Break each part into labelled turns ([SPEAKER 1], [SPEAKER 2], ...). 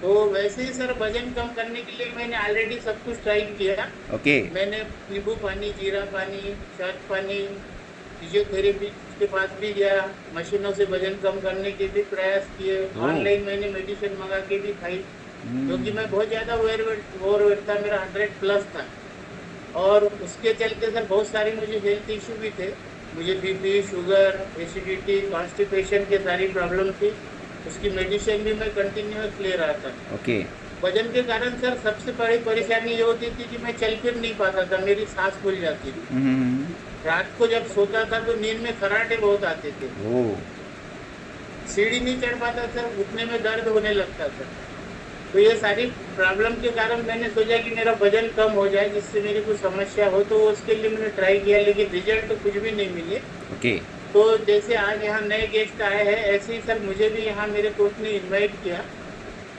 [SPEAKER 1] तो वैसे ही सर वजन कम करने के लिए मैंने ऑलरेडी सब कुछ ट्राई किया।
[SPEAKER 2] ओके।
[SPEAKER 1] मैंने नींबू पानी, जीरा पानी, शहद पानी, फिजियोथेरेपी के पास भी गया, मशीनों से वजन कम करने के भी प्रयास किए,
[SPEAKER 2] ओ।
[SPEAKER 1] ऑनलाइन मैंने मेडिसिन मंगा के भी खाई, क्योंकि मैं
[SPEAKER 2] हम्म।
[SPEAKER 1] बहुत ज़्यादा ओवरवेट था, मेरा 100 प्लस था। और उसके चलते सर बहुत सारे मुझे हेल्थ इशू भी थे। मुझे बीपी, शुगर, एसिडिटी, कॉन्स्टिपेशन की सारी प्रॉब्लम थी। उसकी मेडिसिन भी मैं कंटिन्यूअस ले रहा था।
[SPEAKER 2] ओके।
[SPEAKER 1] वजन के कारण सर सबसे बड़ी परेशानी ये होती थी कि मैं चल फिर नहीं पाता था, मेरी सांस फूल जाती थी।
[SPEAKER 2] हम्म।
[SPEAKER 1] रात को जब सोता था तो नींद में खर्राटे बहुत आते थे।
[SPEAKER 2] ओ।
[SPEAKER 1] सीढ़ी नहीं चढ़ पाता सर, घुटने में दर्द होने लगता था। तो ये सारी प्रॉब्लम के कारण मैंने सोचा कि मेरा वजन कम हो जाए, जिससे मेरी कोई समस्या हो, तो उसके लिए मैंने ट्राई किया, लेकिन रिजल्ट तो कुछ भी नहीं मिले।
[SPEAKER 2] ओके।
[SPEAKER 1] तो जैसे आज यहाँ नए गेस्ट आए हैं, ऐसे ही सर मुझे भी यहाँ मेरे कोच ने इनवाइट किया।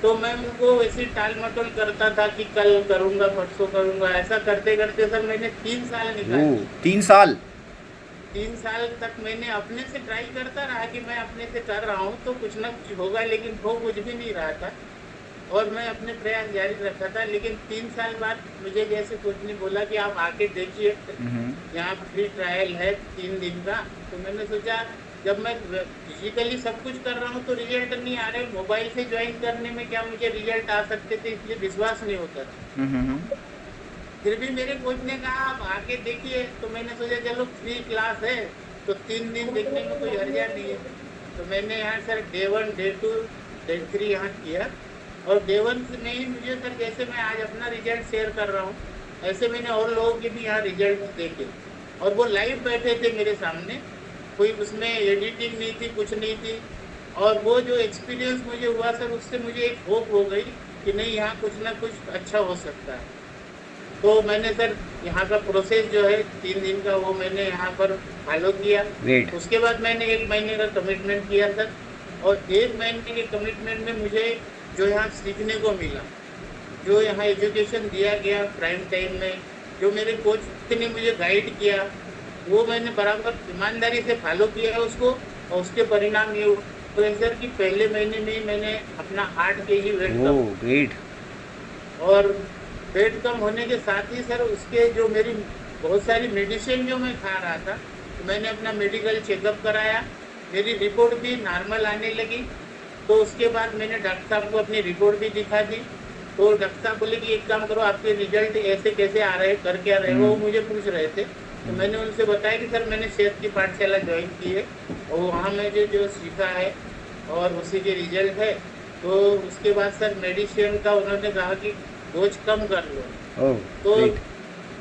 [SPEAKER 1] तो मैं उनको वैसे टाल मटोल करता था कि कल करूँगा, परसों करूँगा, ऐसा करते करते सर मैंने 3 साल
[SPEAKER 2] ओ,
[SPEAKER 1] निकाल दिए।
[SPEAKER 2] 3 साल।
[SPEAKER 1] 3 साल तक मैंने अपने से ट्राई करता रहा कि मैं अपने से कर रहा हूँ तो कुछ ना कुछ होगा, लेकिन हो कुछ भी नहीं रहा था। और मैं अपने प्रयास जारी रखा था, लेकिन 3 साल बाद मुझे जैसे कोच ने बोला कि आप आके देखिए,
[SPEAKER 2] हम्म।
[SPEAKER 1] यहाँ फ्री ट्रायल है 3 दिन का। तो मैंने सोचा, जब मैं फिजिकली सब कुछ कर रहा हूँ तो रिजल्ट नहीं आ रहे, मोबाइल से ज्वाइन करने में क्या मुझे रिजल्ट आ सकते थे, इसलिए विश्वास नहीं होता था।
[SPEAKER 2] हम्म।
[SPEAKER 1] फिर भी मेरे कोच ने कहा आप आके देखिए, तो मैंने सोचा चलो फ्री क्लास है तो 3 दिन देखने में कोई हर्जा नहीं है। तो मैंने यहाँ सर डे 1, डे 2, डे 3 यहाँ किया। और डे 1 में ही मुझे सर, जैसे मैं आज अपना रिजल्ट शेयर कर रहा हूँ, ऐसे मैंने और लोगों के भी यहाँ रिजल्ट देखे। और वो लाइव बैठे थे मेरे सामने, कोई उसमें एडिटिंग नहीं थी, कुछ नहीं थी। और वो जो एक्सपीरियंस मुझे हुआ सर, उससे मुझे एक होप हो गई कि नहीं, यहाँ कुछ ना कुछ अच्छा हो सकता है। तो मैंने सर यहाँ का प्रोसेस जो है 3 दिन का, वो मैंने यहाँ पर फॉलो किया।
[SPEAKER 2] ग्रेट।
[SPEAKER 1] उसके बाद मैंने 1 महीने का कमिटमेंट किया सर। और 1 महीने के कमिटमेंट में मुझे जो यहाँ सीखने को मिला, जो यहाँ एजुकेशन दिया गया प्राइम टाइम में, जो मेरे कोच ने मुझे गाइड किया, वो मैंने बराबर ईमानदारी से फॉलो किया है उसको। और उसके परिणाम ये हुए सर कि पहले महीने में ही मैंने अपना 8 kg वेट
[SPEAKER 2] ओ,
[SPEAKER 1] कम।
[SPEAKER 2] ग्रेट।
[SPEAKER 1] और पेट कम होने के साथ ही सर, उसके जो मेरी बहुत सारी मेडिसिन जो मैं खा रहा था, तो मैंने अपना मेडिकल चेकअप कराया, मेरी रिपोर्ट भी नॉर्मल आने लगी। तो उसके बाद मैंने डॉक्टर साहब को अपनी रिपोर्ट भी दिखा दी। तो डॉक्टर साहब बोले कि एक काम करो, आपके रिजल्ट ऐसे कैसे आ रहे हैं, कर क्या रहे हो, वो
[SPEAKER 2] हम्म।
[SPEAKER 1] मुझे पूछ रहे थे। तो मैंने उनसे बताया कि सर मैंने सेहत की पाठशाला ज्वाइन की है, और वहाँ मैंने जो सीखा है और उसी के रिजल्ट है। तो उसके बाद सर मेडिसिन का उन्होंने कहा कि डोज कम कर लो।
[SPEAKER 2] ओ,
[SPEAKER 1] तो
[SPEAKER 2] ग्रेट।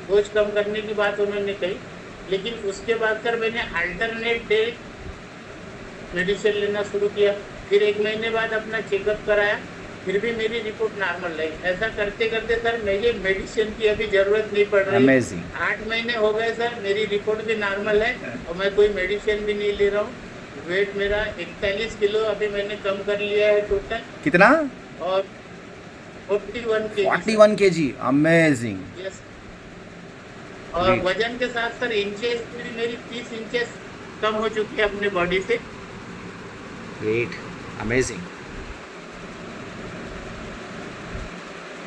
[SPEAKER 1] डोज कम करने की बात उन्होंने कही, लेकिन उसके बाद सर मैंने अल्टरनेट डे मेडिसिन लेना शुरू किया। फिर 1 महीने बाद अपना चेकअप कराया, फिर भी मेरी रिपोर्ट नॉर्मल रही। ऐसा करते करते सर मुझे मेडिसिन की अभी ज़रूरत नहीं पड़ रही।
[SPEAKER 2] अमेजिंग।
[SPEAKER 1] 8 महीने हो गए सर, मेरी रिपोर्ट भी नॉर्मल है, और मैं कोई मेडिसिन भी नहीं ले रहा हूँ। वेट मेरा 41 किलो अभी मैंने कम कर लिया है टोटल।
[SPEAKER 2] कितना?
[SPEAKER 1] और 41 kg
[SPEAKER 2] फोर्टी
[SPEAKER 1] सर।
[SPEAKER 2] वन के जी अमेजिंग।
[SPEAKER 1] यस। और
[SPEAKER 2] ग्रेट।
[SPEAKER 1] वजन के साथ सर इंचेस भी मेरी 30 इंचेस कम हो चुकी है अपने बॉडी से।
[SPEAKER 2] ग्रेट। अमेजिंग।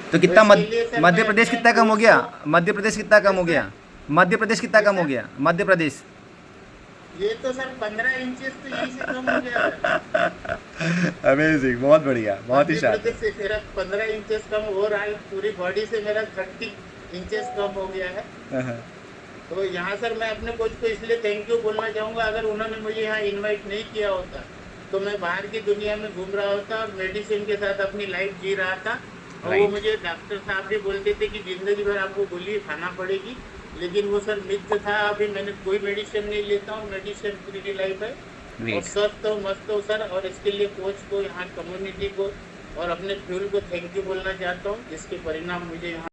[SPEAKER 2] तो
[SPEAKER 1] तो
[SPEAKER 2] कितना
[SPEAKER 1] इसके लिए सर
[SPEAKER 2] मध्य
[SPEAKER 1] मैं
[SPEAKER 2] प्रदेश
[SPEAKER 1] अपने
[SPEAKER 2] कितना कम हो
[SPEAKER 1] कोच
[SPEAKER 2] गया?
[SPEAKER 1] को।
[SPEAKER 2] मध्य प्रदेश कितना कम हो
[SPEAKER 1] कैसा?
[SPEAKER 2] गया? मध्य प्रदेश कितना कम हो
[SPEAKER 1] कैसा?
[SPEAKER 2] गया? मध्य प्रदेश।
[SPEAKER 1] ये तो सर 15 इंचेस तो यहीं से कम हो गया सर।
[SPEAKER 2] अमेजिंग, बहुत बढ़िया, बहुत ही
[SPEAKER 1] मध्य प्रदेश
[SPEAKER 2] शानदार।
[SPEAKER 1] से मेरा 15 इंचेस कम हो रहा है, पूरी बॉडी से मेरा 30 इंचेस कम हो गया है।
[SPEAKER 2] हाँ।
[SPEAKER 1] तो यहाँ सर मैं अपने कोच को इसलिए थैंक यू बोलना चाहूँगा, अगर उन्होंने मुझे यहाँ इनवाइट नहीं किया होता तो मैं बाहर की दुनिया में घूम रहा होता और मेडिसिन के साथ अपनी लाइफ जी रहा था। और वो
[SPEAKER 2] राइट।
[SPEAKER 1] मुझे डॉक्टर साहब भी बोलते थे कि ज़िंदगी भर आपको गोली खाना पड़ेगी, लेकिन वो सर मिथ्य था। अभी मैंने कोई मेडिसिन नहीं लेता हूँ, मेडिसिन फ्री लाइफ है। और
[SPEAKER 2] ग्रेट।
[SPEAKER 1] स्वस्थ हो, मस्त हो सर। और इसके लिए कोच को, यहाँ कम्युनिटी को और अपने फ्यूल को थैंक यू बोलना चाहता हूँ, जिसके परिणाम मुझे यहाँ